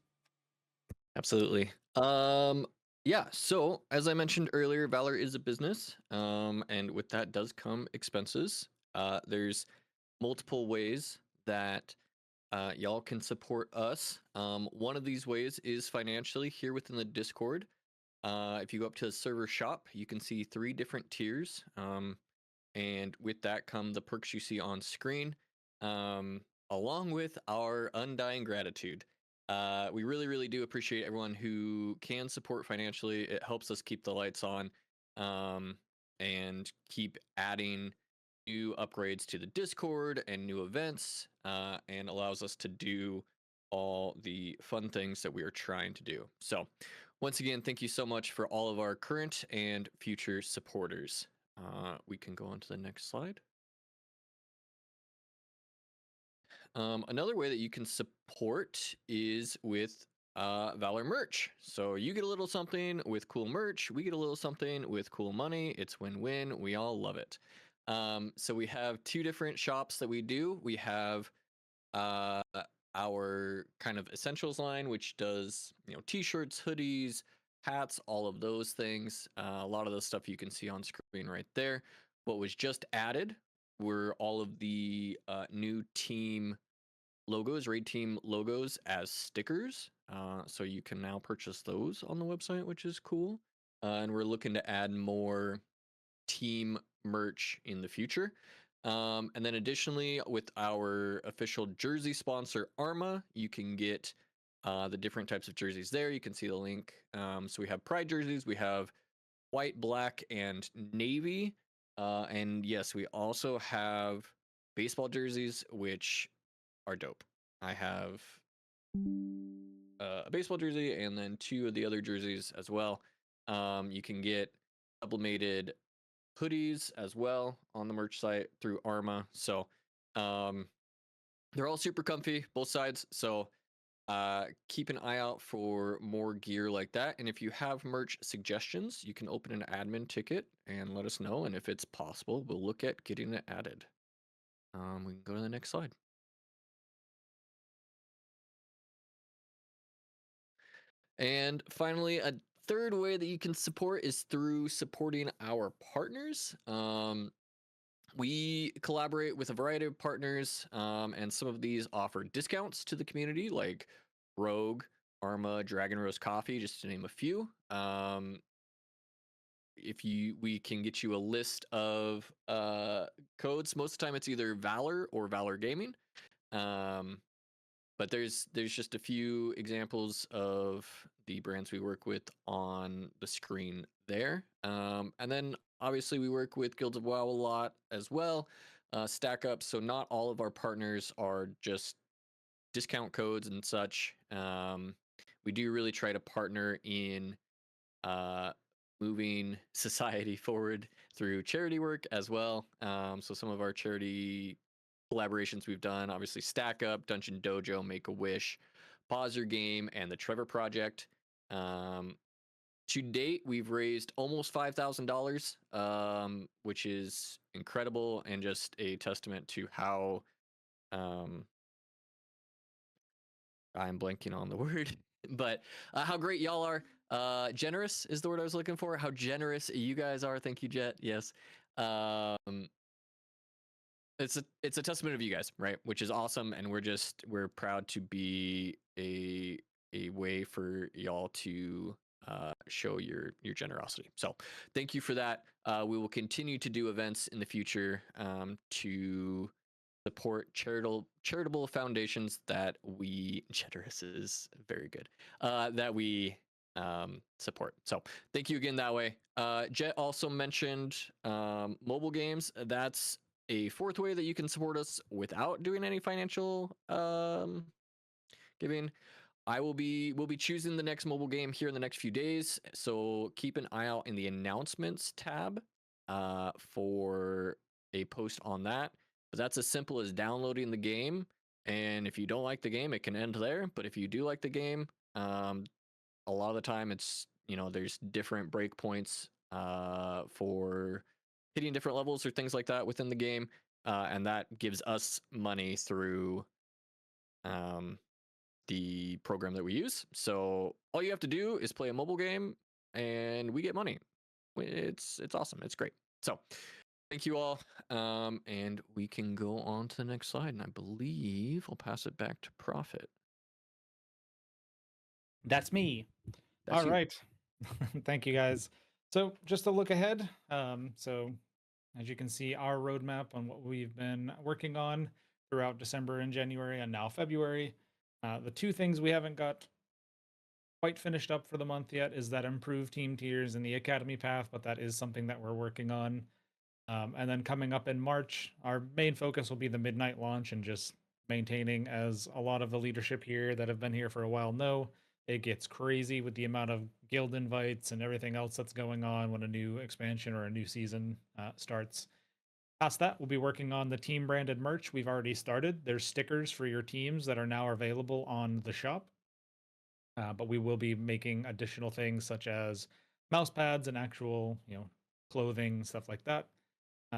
Absolutely. Yeah, so as I mentioned earlier, Valor is a business, and with that does come expenses. There's multiple ways that y'all can support us. One of these ways is financially here within the Discord. If you go up to the server shop, you can see 3 different tiers. And with that come the perks you see on screen, along with our undying gratitude. We really, really do appreciate everyone who can support financially. It helps us keep the lights on, and keep adding new upgrades to the Discord and new events, and allows us to do all the fun things that we are trying to do. So once again, thank you so much for all of our current and future supporters. We can go on to the next slide. Another way that you can support is with Valor merch. So you get a little something with cool merch. We get a little something with cool money. It's win-win. We all love it. So we have 2 different shops that we do. We have our kind of essentials line, which does, you know, t-shirts, hoodies, hats, all of those things. A lot of the stuff you can see on screen right there. What was just added were all of the new team logos, raid team logos as stickers. So you can now purchase those on the website, which is cool. And we're looking to add more team merch in the future. And then additionally, with our official jersey sponsor, Arma, you can get the different types of jerseys there. You can see the link. So we have Pride jerseys, we have white, black, and navy. And yes, we also have baseball jerseys, which are dope. I have a baseball jersey and then 2 of the other jerseys as well. You can get sublimated hoodies as well on the merch site through Arma. So they're all super comfy, both sides. So keep an eye out for more gear like that. And if you have merch suggestions, you can open an admin ticket and let us know. And if it's possible, we'll look at getting it added. We can go to the next slide. And finally, a third way that you can support is through supporting our partners. We collaborate with a variety of partners, and some of these offer discounts to the community, like Rogue, Arma, Dragon Rose Coffee, just to name a few. We can get you a list of codes. Most of the time, it's either Valor or Valor Gaming. But there's just a few examples of the brands we work with on the screen there. And then obviously we work with Guilds of WoW a lot as well. Stack up. So not all of our partners are just discount codes and such. We do really try to partner in moving society forward through charity work as well. So some of our charity collaborations we've done, obviously Stack Up, Dungeon Dojo, Make a Wish, Pause Your Game, and the Trevor Project. To date, we've raised almost $5,000, which is incredible and just a testament to how I'm blanking on the word, but how great y'all are. Generous is the word I was looking for. How generous you guys are. Thank you, Jet. Yes. It's a testament of you guys, right? Which is awesome, and we're proud to be a way for y'all to show your generosity. So thank you for that. We will continue to do events in the future to support charitable foundations that we generous is very good that we support. So thank you again that way. Jet also mentioned mobile games. That's a fourth way that you can support us without doing any financial giving. We'll be choosing the next mobile game here in the next few days. So keep an eye out in the announcements tab for a post on that. But that's as simple as downloading the game. And if you don't like the game, it can end there. But if you do like the game, a lot of the time it's, there's different breakpoints for hitting different levels or things like that within the game. And that gives us money through the program that we use. So all you have to do is play a mobile game and we get money. It's awesome. It's great. So thank you all. And we can go on to the next slide. And I believe I'll pass it back to Prophet. That's me. That's All you. right. Thank you, guys. So just to look ahead, so as you can see, our roadmap on what we've been working on throughout December and January and now February. The two things we haven't got quite finished up for the month yet is that improved team tiers and the academy path, but that is something that we're working on. And then coming up in March, our main focus will be the midnight launch and just maintaining, as a lot of the leadership here that have been here for a while know, it gets crazy with the amount of guild invites and everything else that's going on when a new expansion or a new season starts. Past that, we'll be working on the team branded merch. We've already started. There's stickers for your teams that are now available on the shop. But we will be making additional things such as mouse pads and actual, clothing, stuff like that.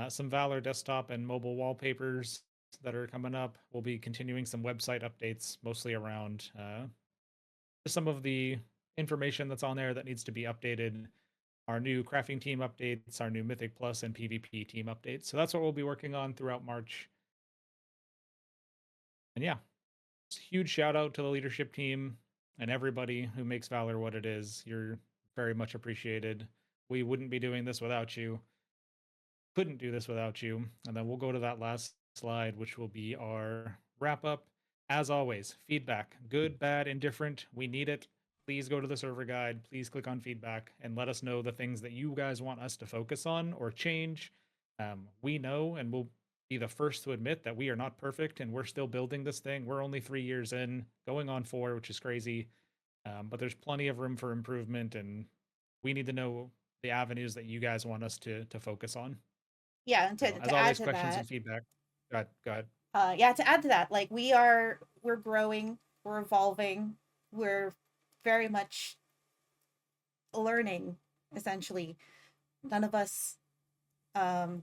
Some Valor desktop and mobile wallpapers that are coming up. We'll be continuing some website updates, mostly around some of the information that's on there that needs to be updated. Our new crafting team updates, our new Mythic Plus and PvP team updates. So that's what we'll be working on throughout March. And yeah, huge shout out to the leadership team and everybody who makes Valor what it is. You're very much appreciated. We wouldn't be doing this without you. Couldn't do this without you. And then we'll go to that last slide, which will be our wrap up. As always, feedback, good, bad, indifferent. We need it. Please go to the server guide. Please click on feedback and let us know the things that you guys want us to focus on or change. We know and we'll be the first to admit that we are not perfect and we're still building this thing. We're only 3 years in, going on 4, which is crazy. But there's plenty of room for improvement, and we need to know the avenues that you guys want us to focus on. Yeah, and So, to as add always, to questions that, and feedback. Go ahead. yeah, to add to that, like we're growing, we're evolving, we're very much learning, essentially. None of us, aside,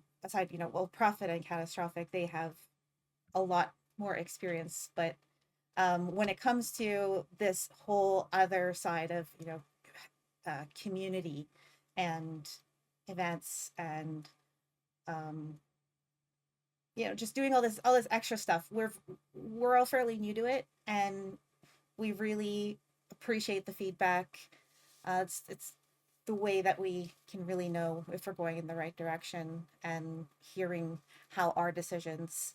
well, Prophet and Catastrophic, they have a lot more experience, but when it comes to this whole other side of, community and events and just doing all this extra stuff, we're all fairly new to it, and we really appreciate the feedback. It's the way that we can really know if we're going in the right direction, and hearing how our decisions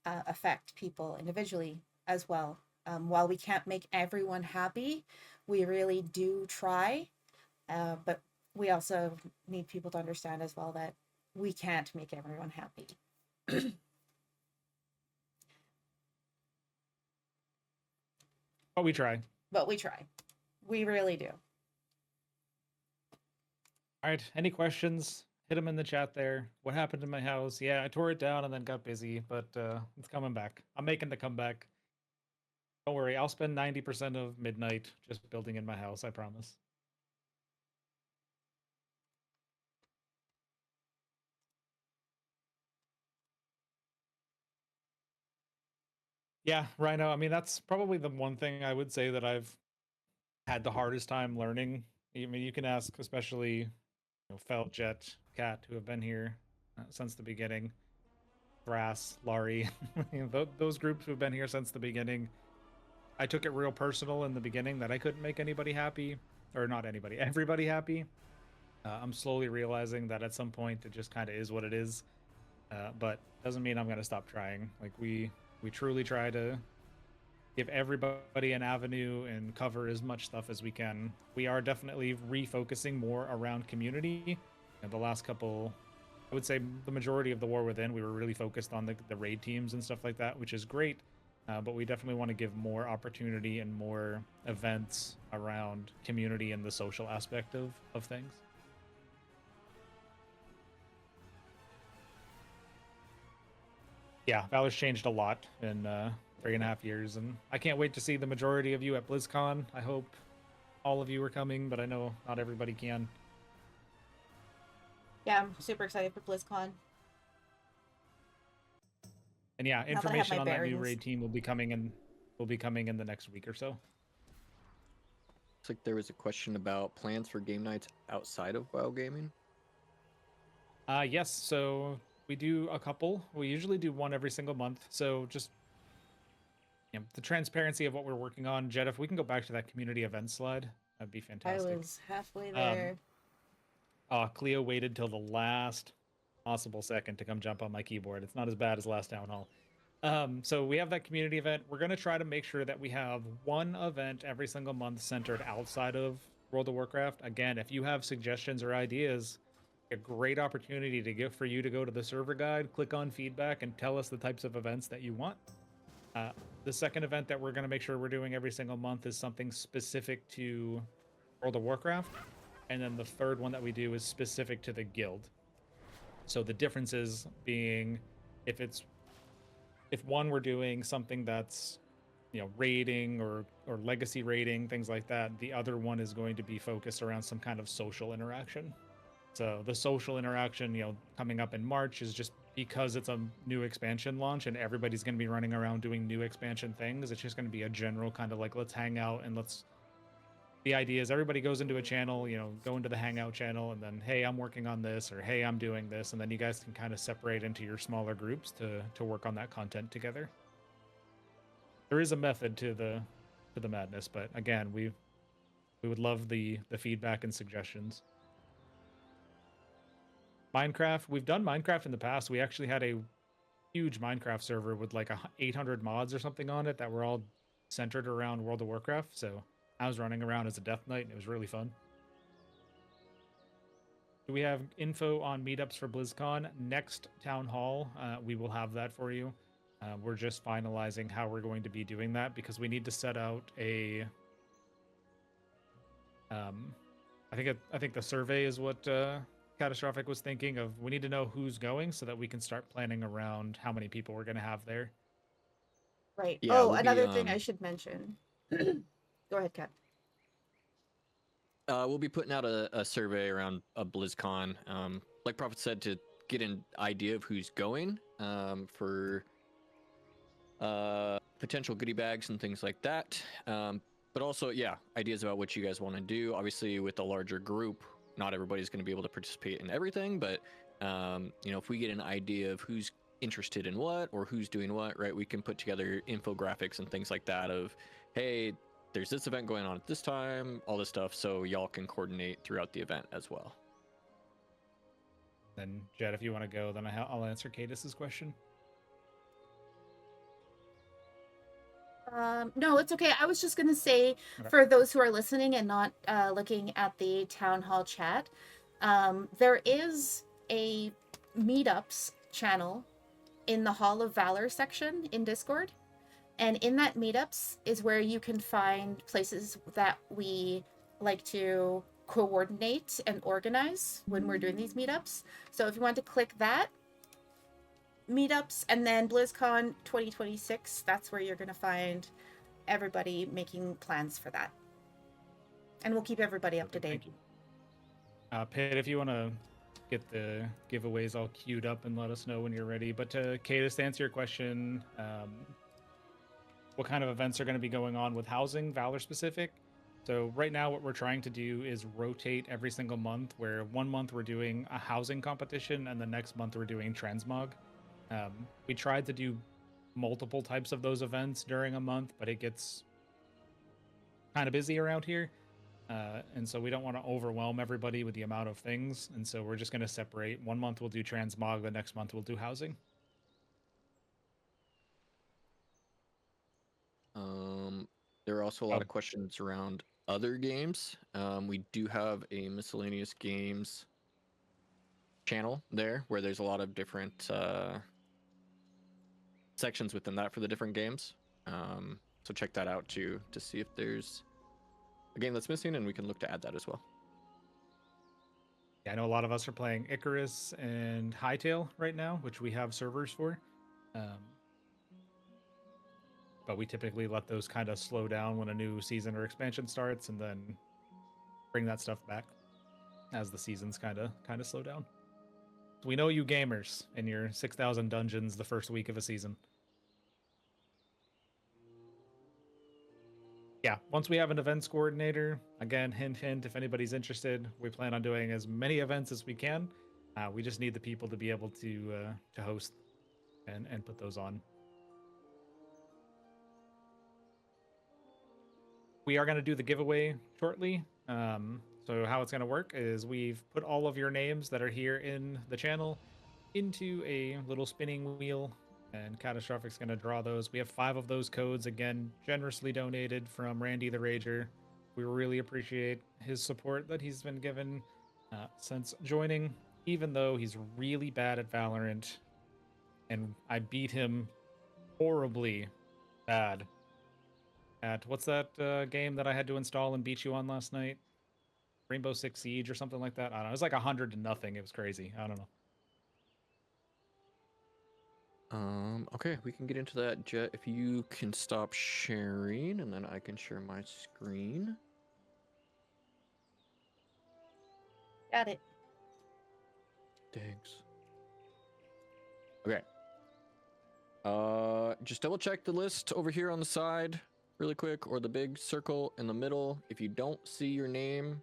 affect people individually as well. While we can't make everyone happy, we really do try, but we also need people to understand as well that we can't make everyone happy. But we try. But we try. We really do. All right. Any questions? Hit them in the chat there. What happened to my house? Yeah, I tore it down and then got busy, but it's coming back. I'm making the comeback. Don't worry. I'll spend 90% of midnight just building in my house. I promise. Yeah, Rhino. I mean, that's probably the one thing I would say that I've had the hardest time learning. I mean, you can ask, especially Felt, Jet, Cat, who have been here since the beginning. Brass, Laurie, those groups who've been here since the beginning. I took it real personal in the beginning that I couldn't make anybody happy, or not anybody, everybody happy. I'm slowly realizing that at some point it just kind of is what it is, but doesn't mean I'm gonna stop trying. Like we truly try to give everybody an avenue and cover as much stuff as we can. We are definitely refocusing more around community. And the last couple, I would say the majority of the War Within, we were really focused on the raid teams and stuff like that, which is great. But we definitely want to give more opportunity and more events around community and the social aspect of things. Yeah, Valor's changed a lot in 3.5 years, and I can't wait to see the majority of you at BlizzCon. I hope all of you are coming, but I know not everybody can. Yeah, I'm super excited for BlizzCon. And yeah, Now that I have information my on that new bearings. raid team will be coming in the next week or so. Looks like there was a question about plans for game nights outside of WoW gaming. Yes, so we do a couple. We usually do one every single month. So just the transparency of what we're working on. Jed, if we can go back to that community event slide, that'd be fantastic. I was halfway there. Cleo waited till the last possible second to come jump on my keyboard. It's not as bad as last town hall. So we have that community event. We're going to try to make sure that we have one event every single month centered outside of World of Warcraft. Again, if you have suggestions or ideas, a great opportunity for you to go to the server guide, click on feedback, and tell us the types of events that you want. The second event that we're going to make sure we're doing every single month is something specific to World of Warcraft. And then the third one that we do is specific to the guild. So the differences being if one we're doing something that's raiding or legacy raiding, things like that, the other one is going to be focused around some kind of social interaction. So the social interaction, coming up in March is just because it's a new expansion launch and everybody's going to be running around doing new expansion things. It's just going to be a general kind of like, let's hang out and the idea is everybody goes into a channel, go into the hangout channel and then, hey, I'm working on this, or hey, I'm doing this. And then you guys can kind of separate into your smaller groups to work on that content together. There is a method to the madness, but again, we would love the feedback and suggestions. Minecraft, we've done Minecraft in the past. We actually had a huge Minecraft server with like 800 mods or something on it that were all centered around World of Warcraft. So I was running around as a Death Knight and it was really fun. Do we have info on meetups for BlizzCon? Next town hall, we will have that for you. We're just finalizing how we're going to be doing that because we need to set out a. I think the survey is what Catastrophic was thinking of. We need to know who's going so that we can start planning around how many people we're going to have there. Right. Yeah, oh, we'll another be, thing I should mention. Go ahead, Kat. We'll be putting out a survey around BlizzCon, like Prophet said, to get an idea of who's going, for potential goodie bags and things like that. But also, yeah, ideas about what you guys want to do. Obviously, with a larger group, not everybody's going to be able to participate in everything, but if we get an idea of who's interested in what or who's doing what, right, we can put together infographics and things like that of, hey, there's this event going on at this time, all this stuff, so y'all can coordinate throughout the event as well. Then, Jed, if you want to go, then I'll answer Cadis's question. No, it's okay. I was just going to say, Okay. for those who are listening and not looking at the town hall chat, there is a meetups channel in the Hall of Valor section in Discord. And in that meetups is where you can find places that we like to coordinate and organize when we're doing these meetups. So if you want to click that, meetups, and then BlizzCon 2026, that's where you're going to find everybody making plans for that. And we'll keep everybody up to date. Thank you. Pitt, if you want to get the giveaways all queued up and let us know when you're ready. But to Cadis, to answer your question, what kind of events are going to be going on with housing, Valor specific? So right now what we're trying to do is rotate every single month, where one month we're doing a housing competition and the next month we're doing transmog. We tried to do multiple types of those events during a month, but it gets kind of busy around here. And so we don't want to overwhelm everybody with the amount of things. And so we're just going to separate. One month we'll do transmog, the next month we'll do housing. There are also a lot Oh. of questions around other games. We do have a miscellaneous games channel there where there's a lot of different sections within that for the different games. So check that out too to see if there's a game that's missing, and we can look to add that as well. Yeah, I know a lot of us are playing Icarus and Hightail right now, which we have servers for. But we typically let those kind of slow down when a new season or expansion starts, and then bring that stuff back as the seasons kind of slow down. We know you gamers in your 6,000 dungeons the first week of a season. Yeah, once we have an events coordinator, again, hint, hint, if anybody's interested, we plan on doing as many events as we can. We just need the people to be able to host and put those on. We are going to do the giveaway shortly. So how it's going to work is we've put all of your names that are here in the channel into a little spinning wheel, and Catastrophic's going to draw those. We have 5 of those codes, again, generously donated from Randy the Rager. We really appreciate his support that he's been given since joining, even though he's really bad at Valorant, and I beat him horribly bad at, what's that game that I had to install and beat you on last night? Rainbow Six Siege or something like that? I don't know. It was like 100-0. It was crazy. I don't know. Okay, we can get into that, Jet. If you can stop sharing, and then I can share my screen. Got it. Thanks. Okay. Just double check the list over here on the side really quick, or the big circle in the middle. If you don't see your name,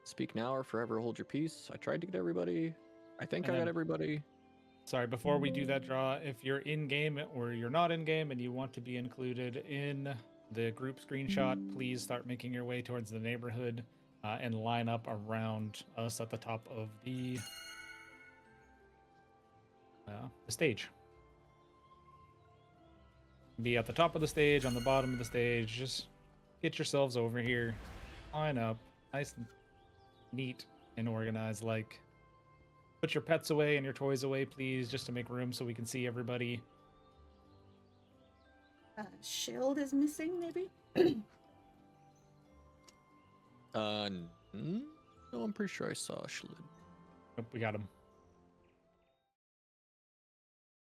speak now or forever hold your peace. I tried to get everybody. I think I got everybody. Sorry, before we do that draw, if you're in game or you're not in game and you want to be included in the group screenshot, please start making your way towards the neighborhood and line up around us at the top of the stage. Be at the top of the stage, on the bottom of the stage. Just get yourselves over here. Line up. Nice and neat and organized. Like, put your pets away and your toys away, please, just to make room so we can see everybody. Shield is missing, maybe? No, I'm pretty sure I saw Shlid. Nope, we got him.